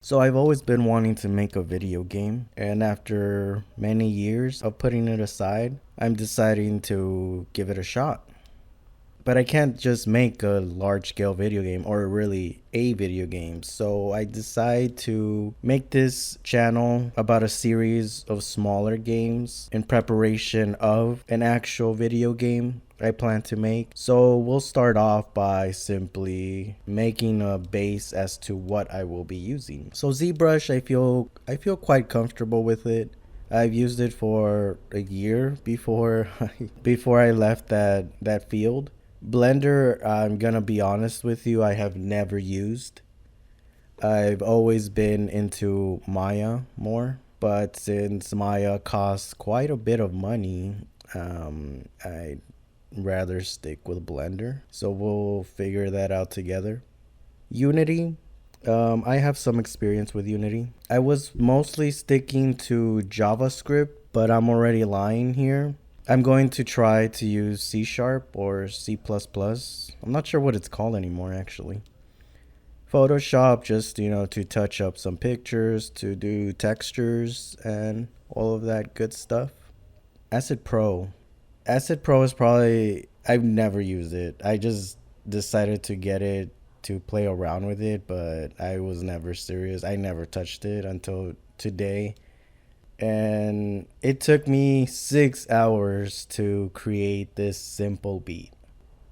So I've always been wanting to make a video game, and after many years of putting it aside, I'm deciding to give it a shot. But I can't just make a large scale video game or really a video game. So I decide to make this channel about a series of smaller games in preparation of an actual video game I plan to make. So we'll start off by simply making a base as to what I will be using. So ZBrush, I feel quite comfortable with it. I've used it for a year before before I left that field. Blender, I'm gonna be honest with you, I have never used. I've always been into Maya more, but since Maya costs quite a bit of money, I'd rather stick with Blender. So we'll figure that out together. Unity, I have some experience with Unity. I was mostly sticking to JavaScript, but I'm already lying here. I'm going to try to use C Sharp or C++. I'm not sure what it's called anymore, actually. Photoshop, just, to touch up some pictures, to do textures, and all of that good stuff. Acid Pro. Acid Pro is probably, I've never used it. I just decided to get it to play around with it, but I was never serious. I never touched it until today. And it took me 6 hours to create this simple beat.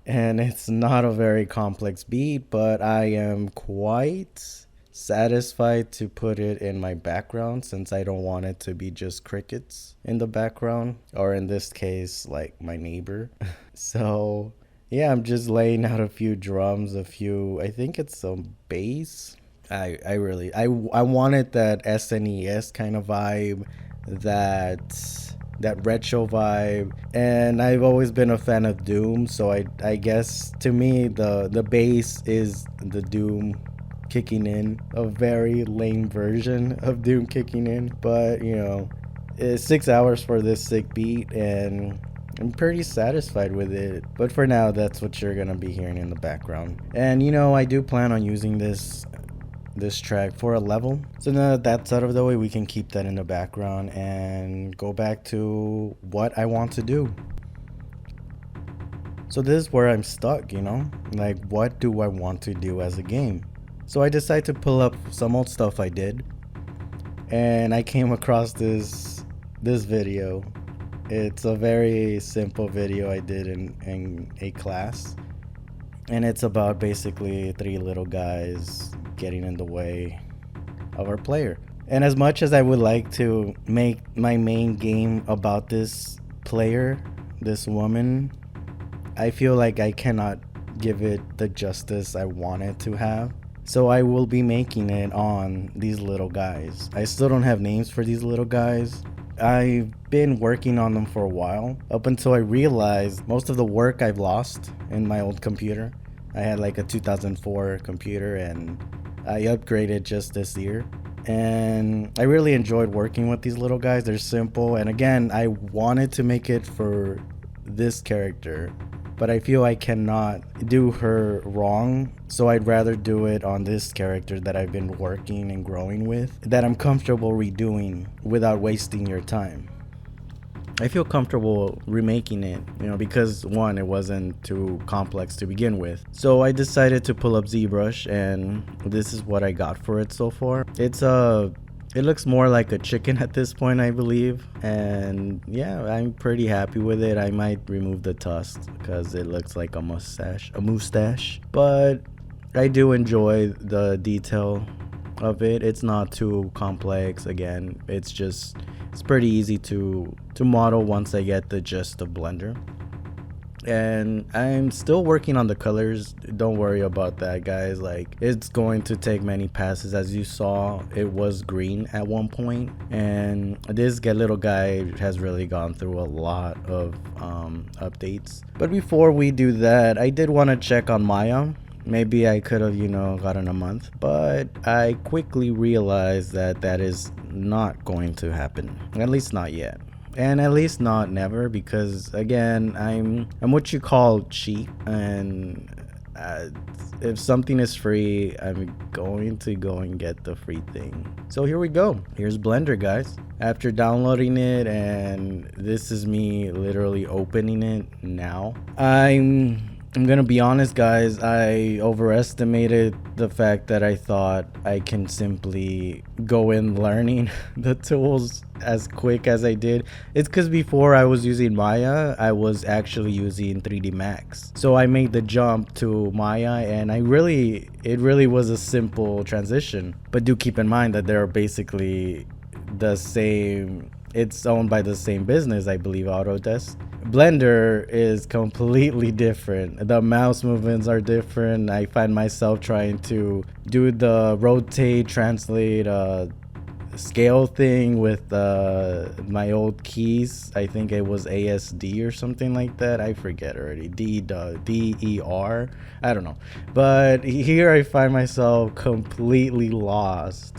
And it's not a very complex beat, but I am quite satisfied to put it in my background since I don't want it to be just crickets in the background, or in this case, like my neighbor. So, yeah, I'm just laying out a few drums, I think it's some bass. I wanted that SNES kind of vibe, that retro vibe, and I've always been a fan of Doom, so I guess to me the bass is the Doom kicking in, a very lame version of Doom kicking in, but it's 6 hours for this sick beat, and I'm pretty satisfied with it. But for now, that's what you're gonna be hearing in the background. And I do plan on using this track for a level. So now that that's out of the way, we can keep that in the background and go back to what I want to do. So this is where I'm stuck, like, what do I want to do as a game? So I decided to pull up some old stuff I did, and I came across this video. It's a very simple video I did in a class, and it's about basically three little guys getting in the way of our player. And as much as I would like to make my main game about this player, this woman, I feel like I cannot give it the justice I want it to have. So I will be making it on these little guys. I still don't have names for these little guys. I've been working on them for a while, up until I realized most of the work I've lost in my old computer. I had like a 2004 computer, and I upgraded just this year. And I really enjoyed working with these little guys. They're simple, and again, I wanted to make it for this character, but I feel I cannot do her wrong, so I'd rather do it on this character that I've been working and growing with, that I'm comfortable redoing without wasting your time. I feel comfortable remaking it, because one, it wasn't too complex to begin with. So I decided to pull up ZBrush, and this is what I got for it so far. It looks more like a chicken at this point, I believe. And yeah, I'm pretty happy with it. I might remove the tusks because it looks like a mustache. But I do enjoy the detail of it. It's not too complex. Again, it's pretty easy to model once I get the gist of Blender. And I'm still working on the colors. Don't worry about that, guys. Like, it's going to take many passes. As you saw, it was green at one point, and this little guy has really gone through a lot of updates. But before we do that, I did want to check on Maya. Maybe I could have, gotten a month, but I quickly realized that is not going to happen, at least not yet. And at least not never, because again, I'm what you call cheap, and uh, if something is free, I'm going to go and get the free thing. So here we go. Here's Blender, guys. After downloading it, and this is me literally opening it now. I'm gonna be honest, guys, I overestimated the fact that I thought I can simply go in learning the tools as quick as I did. It's because before I was using Maya, I was actually using 3D Max. So I made the jump to Maya, and it really was a simple transition. But do keep in mind that they're basically the same. It's owned by the same business, I believe, Autodesk. Blender is completely different. The mouse movements are different. I find myself trying to do the rotate, translate, scale thing with my old keys. I think it was ASD or something like that. I forget already. DER. I don't know. But here I find myself completely lost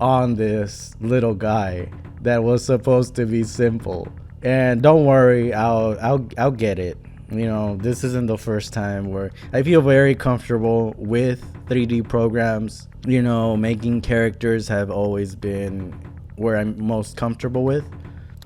on this little guy that was supposed to be simple. And don't worry, I'll get it. You know, this isn't the first time where I feel very comfortable with 3D programs. You know, making characters have always been where I'm most comfortable with.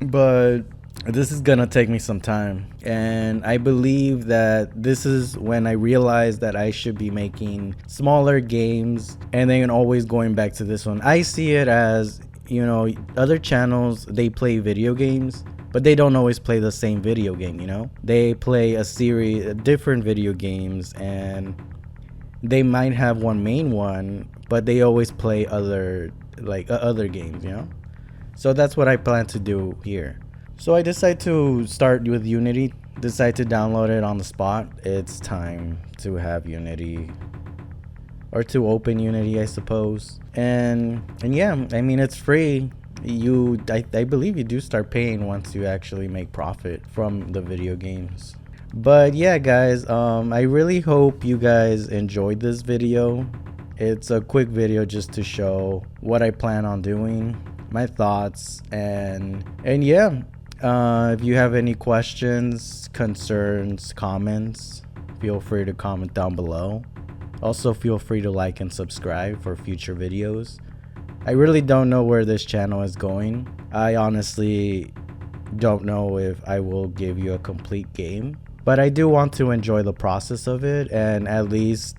But this is gonna take me some time. And I believe that this is when I realized that I should be making smaller games and then always going back to this one. I see it as, you know, other channels, they play video games, but they don't always play the same video game, you know? They play a series of different video games, and they might have one main one, but they always play other games, you know? So that's what I plan to do here. So I decided to start with Unity, decide to download it on the spot. It's time to have Unity, or to open Unity, I suppose. And yeah, I mean, it's free. I believe you do start paying once you actually make profit from the video games. But yeah, guys, I really hope you guys enjoyed this video. It's a quick video just to show what I plan on doing, my thoughts, and yeah, if you have any questions, concerns, comments, feel free to comment down below. Also, feel free to like and subscribe for future videos. I really don't know where this channel is going. I honestly don't know if I will give you a complete game, but I do want to enjoy the process of it and at least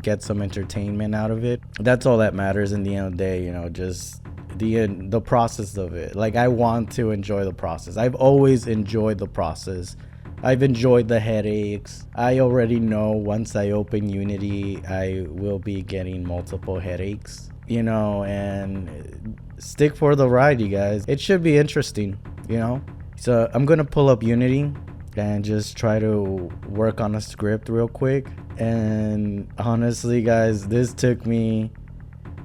get some entertainment out of it. That's all that matters in the end of the day, you know, just the process of it. Like, I want to enjoy the process. I've always enjoyed the process. I've enjoyed the headaches. I already know once I open Unity, I will be getting multiple headaches, you know, and stick for the ride, you guys. It should be interesting, you know. So I'm gonna pull up Unity and just try to work on a script real quick. And honestly, guys, this took me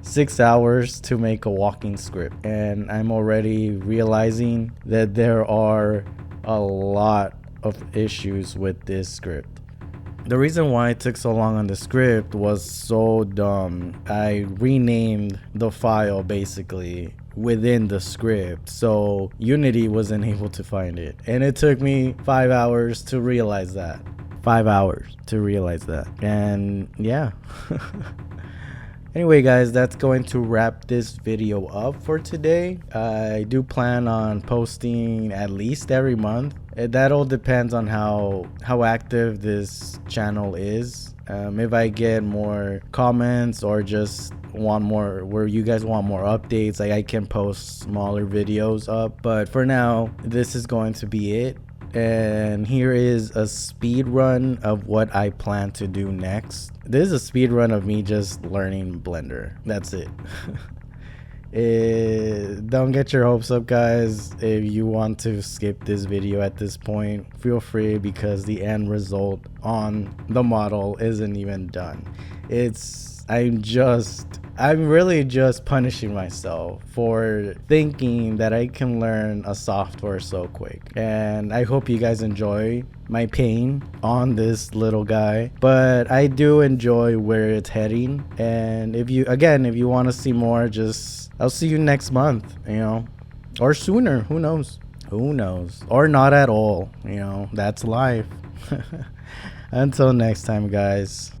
6 hours to make a walking script, and I'm already realizing that there are a lot of issues with this script. The reason why it took so long on the script was so dumb. I renamed the file basically within the script, so Unity wasn't able to find it, and it took me 5 hours to realize that. 5 hours to realize that. And yeah. Anyway, guys, that's going to wrap this video up for today. I do plan on posting at least every month. That all depends on how active this channel is. If I get more comments or just want more, where you guys want more updates, like, I can post smaller videos up. But for now, this is going to be it. And here is a speed run of what I plan to do next. This is a speed run of me just learning Blender. That's it. Don't get your hopes up, guys. If you want to skip this video at this point, feel free, because the end result on the model isn't even done. I'm really just punishing myself for thinking that I can learn a software so quick. And I hope you guys enjoy my pain on this little guy, but I do enjoy where it's heading. And if you want to see more, I'll see you next month, you know, or sooner. Who knows, or not at all, you know. That's life. Until next time, guys.